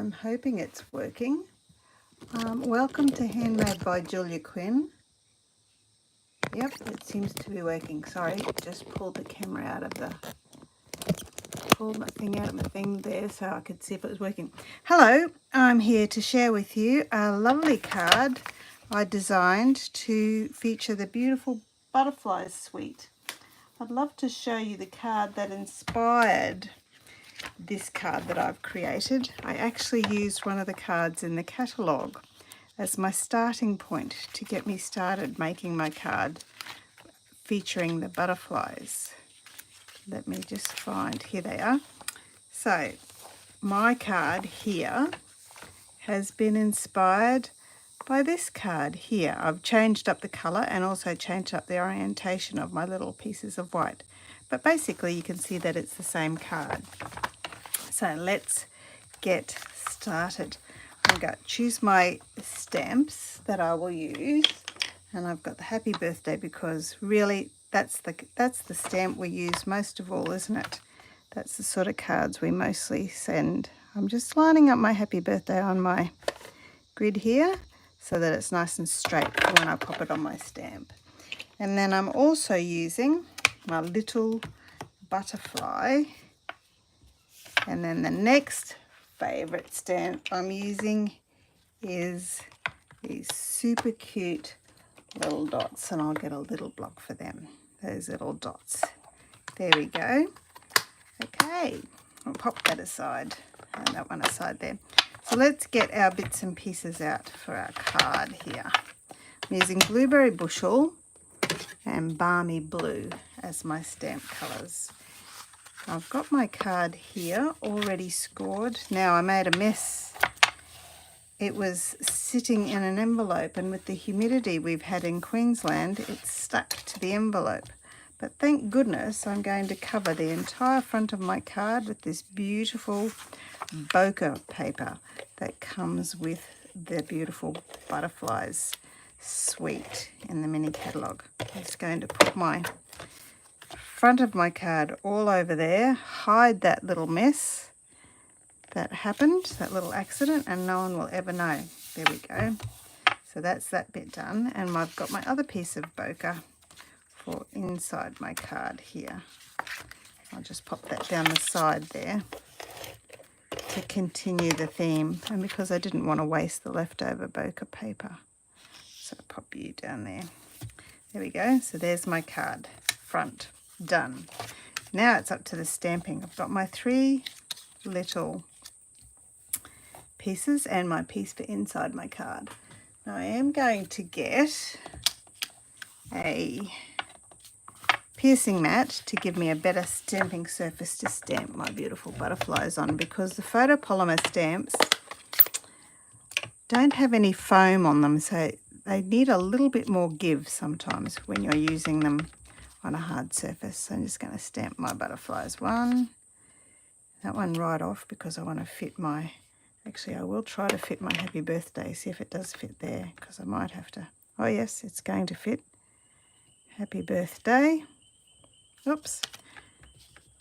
I'm hoping it's working. Welcome to Handmade by Julia Quinn. Yep, it seems to be working. Sorry, just pulled the camera out of the... pulled my thing out of my thing there so I could see if it was working. Hello, I'm here to share with you a lovely card I designed to feature the beautiful butterflies suite. I'd love to show you the card that inspired this card that I've created. I actually used one of the cards in the catalogue as my starting point to get me started making my card featuring the butterflies. Let me just find, here they are. So my card here has been inspired by this card here. I've changed up the colour and also changed up the orientation of my little pieces of white. But basically you can see that it's the same card. So let's get started. I'm going to choose my stamps that I will use. And I've got the happy birthday because really that's the stamp we use most of all, isn't it? That's the sort of cards we mostly send. I'm just lining up my happy birthday on my grid here so that it's nice and straight for when I pop it on my stamp. And then I'm also using my little butterfly. And then the next favourite stamp I'm using is these super cute little dots, and I'll get a little block for them, those little dots. There we go. Okay, I'll pop that aside and that one aside there. So let's get our bits and pieces out for our card here. I'm using Blueberry Bushel and Balmy Blue as my stamp colours. I've got my card here already scored. Now I made a mess. It was sitting in an envelope, and with the humidity we've had in Queensland, it's stuck to the envelope. But thank goodness I'm going to cover the entire front of my card with this beautiful Bokeh paper that comes with the beautiful butterflies suite in the mini catalogue. I'm just going to put my front of my card all over there, hide that little mess that happened, that little accident, and no one will ever know. There we go. So that's that bit done, and I've got my other piece of Bokeh for inside my card here. I'll just pop that down the side there to continue the theme, and because I didn't want to waste the leftover Bokeh paper, so I'll pop you down there. There we go. So there's my card front done. Now it's up to the stamping. I've got my 3 little pieces and my piece for inside my card. Now I am going to get a piercing mat to give me a better stamping surface to stamp my beautiful butterflies on, because the photopolymer stamps don't have any foam on them, so they need a little bit more give sometimes when you're using them on a hard surface. So I'm just going to stamp my butterflies. That one right off because I want to fit my... Actually, I will try to fit my happy birthday, see if it does fit there, because I might have to... Oh, yes, it's going to fit. Happy birthday. Oops.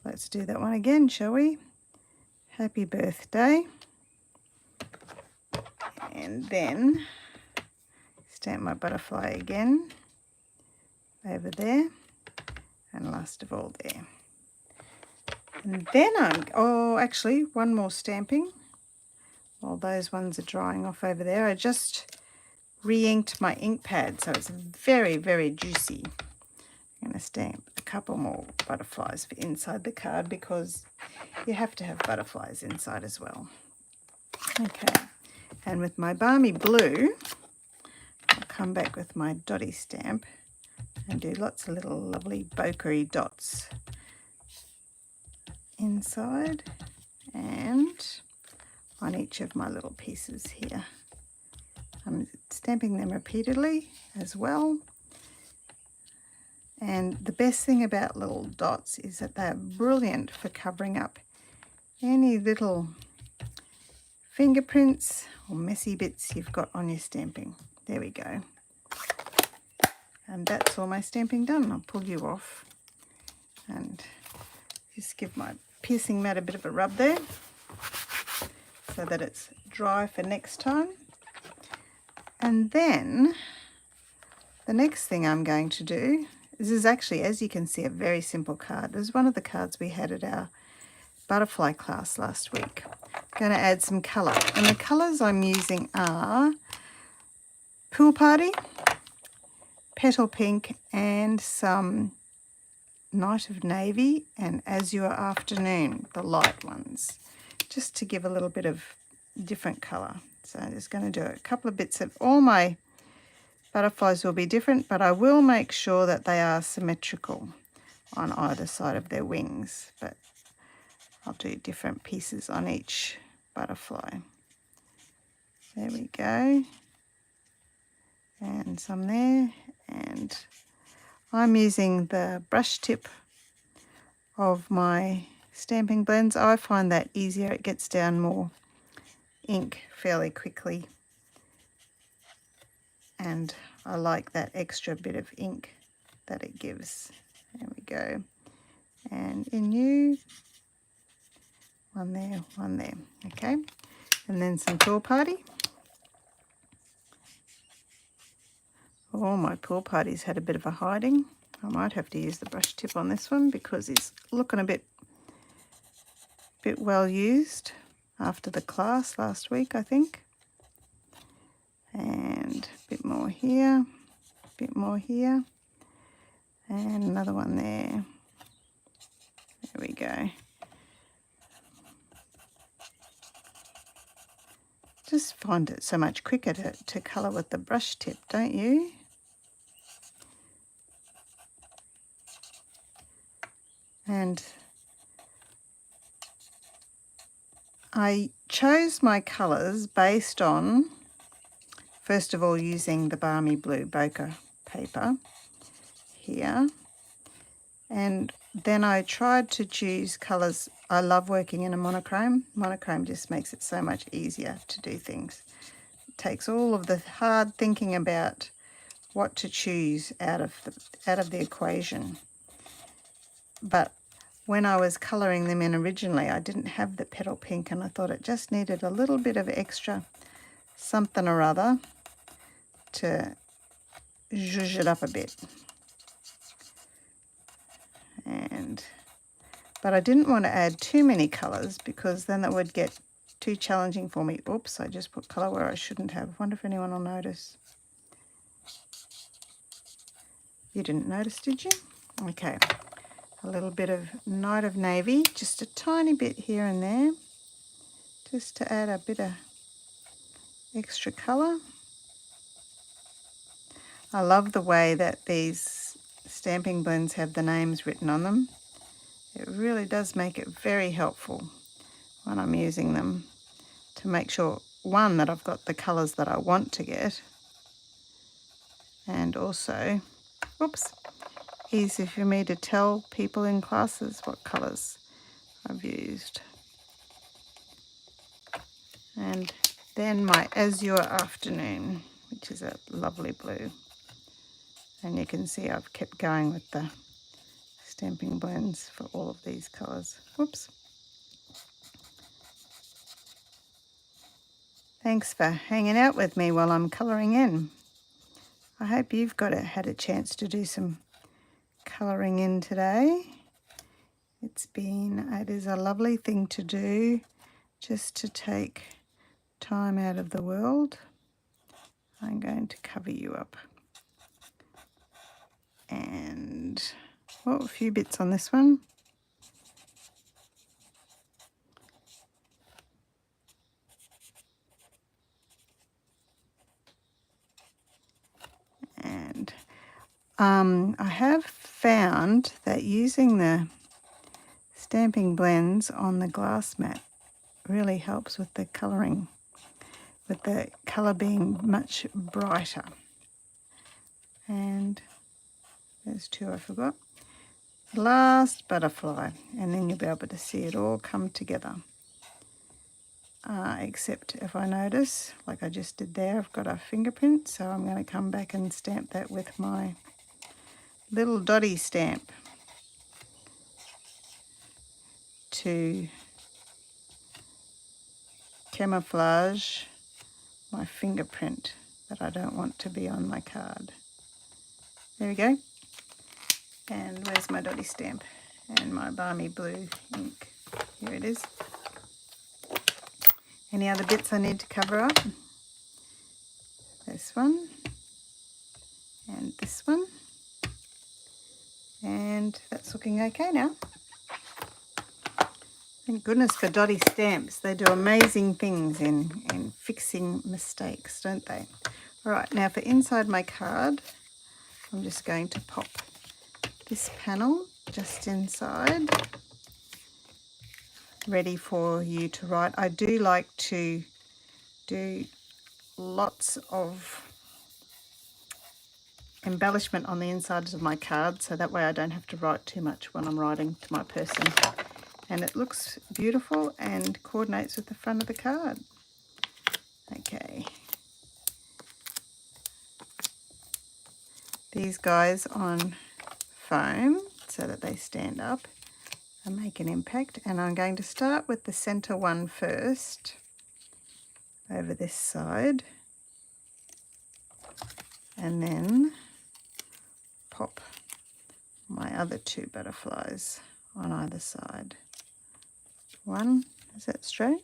Let's do that one again, shall we? Happy birthday. And then stamp my butterfly again over there. And last of all there. And then actually, one more stamping. While those ones are drying off over there, I just re-inked my ink pad, so it's very, very juicy. I'm going to stamp a couple more butterflies for inside the card because you have to have butterflies inside as well. Okay, and with my Balmy Blue, I'll come back with my dotty stamp and do lots of little lovely bokeh dots inside and on each of my little pieces here. I'm stamping them repeatedly as well. And the best thing about little dots is that they're brilliant for covering up any little fingerprints or messy bits you've got on your stamping. There we go. And that's all my stamping done. I'll pull you off and just give my piercing mat a bit of a rub there. so that it's dry for next time. And then the next thing I'm going to do, this is actually, as you can see, a very simple card. It was one of the cards we had at our butterfly class last week. I'm going to add some colour, and the colours I'm using are Pool Party, Petal Pink, and some Night of Navy and Azure Afternoon, the light ones, just to give a little bit of different colour. So I'm just going to do a couple of bits of, all my butterflies will be different, but I will make sure that they are symmetrical on either side of their wings, but I'll do different pieces on each butterfly. There we go. And some there, and I'm using the brush tip of my stamping blends. I find that easier. It gets down more ink fairly quickly, and I like that extra bit of ink that it gives. There we go. And in you, one there, one there. Okay, and then some Pool Party. Oh, my Pool Party's had a bit of a hiding. I might have to use the brush tip on this one because it's looking a bit well used after the class last week, I think. And a bit more here, a bit more here, and another one there. There we go. Just find it so much quicker to colour with the brush tip, don't you? And I chose my colours based on, first of all, using the Balmy Blue Bokeh paper here. And then I tried to choose colours. I love working in a monochrome. Monochrome just makes it so much easier to do things. It takes all of the hard thinking about what to choose out of the equation. But when I was colouring them in originally, I didn't have the petal pink, and I thought it just needed a little bit of extra something or other to zhuzh it up a bit. But I didn't want to add too many colours because then that would get too challenging for me. Oops, I just put colour where I shouldn't have. Wonder if anyone will notice. You didn't notice, did you? Okay. A little bit of Night of Navy, just a tiny bit here and there, just to add a bit of extra colour. I love the way that these stamping blends have the names written on them. It really does make it very helpful when I'm using them to make sure, one, that I've got the colours that I want to get, and also, oops, easy for me to tell people in classes what colours I've used. And then my Azure Afternoon, which is a lovely blue. And you can see I've kept going with the stamping blends for all of these colours. Whoops. Thanks for hanging out with me while I'm colouring in. I hope you've had a chance to do some colouring in today. It is a lovely thing to do, just to take time out of the world. I'm going to cover you up. And a few bits on this one. And I have found that using the stamping blends on the glass mat really helps with the colouring, with the colour being much brighter. And there's two I forgot. Last butterfly, and then you'll be able to see it all come together. Except if I notice, like I just did there, I've got a fingerprint, so I'm going to come back and stamp that with my little dotty stamp to camouflage my fingerprint that I don't want to be on my card. There we go. And where's my dotty stamp and my balmy blue ink? Here it is. Any other bits I need to cover up? This one and this one. And that's looking okay now. Thank goodness for dotty stamps. They do amazing things in fixing mistakes, don't they? All right, now for inside my card, I'm just going to pop this panel just inside, ready for you to write. I do like to do lots of embellishment on the insides of my card, so that way I don't have to write too much when I'm writing to my person. And it looks beautiful and coordinates with the front of the card. Okay. These guys on foam so that they stand up and make an impact. And I'm going to start with the center one first over this side. And then pop my other two butterflies on either side. One, is that straight?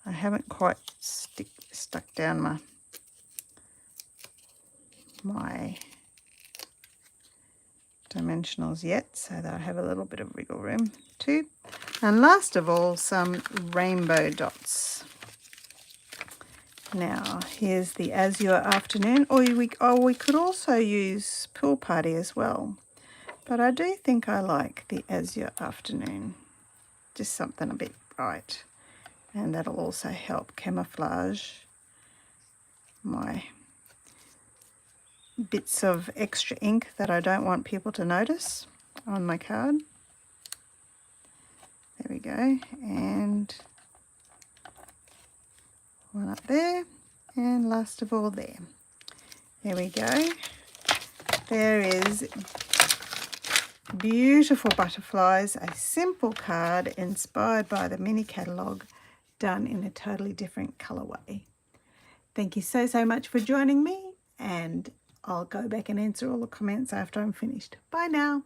I haven't quite stuck down my dimensionals yet, so that I have a little bit of wiggle room. Two, and last of all, some rainbow dots. Now, here's the Azure Afternoon, or we could also use Pool Party as well. But I do think I like the Azure Afternoon, just something a bit bright. And that'll also help camouflage my bits of extra ink that I don't want people to notice on my card. There we go. And one up there. And last of all there. There we go. There is beautiful butterflies, a simple card inspired by the mini catalogue, done in a totally different colorway. Thank you so much for joining me, and I'll go back and answer all the comments after I'm finished. Bye now.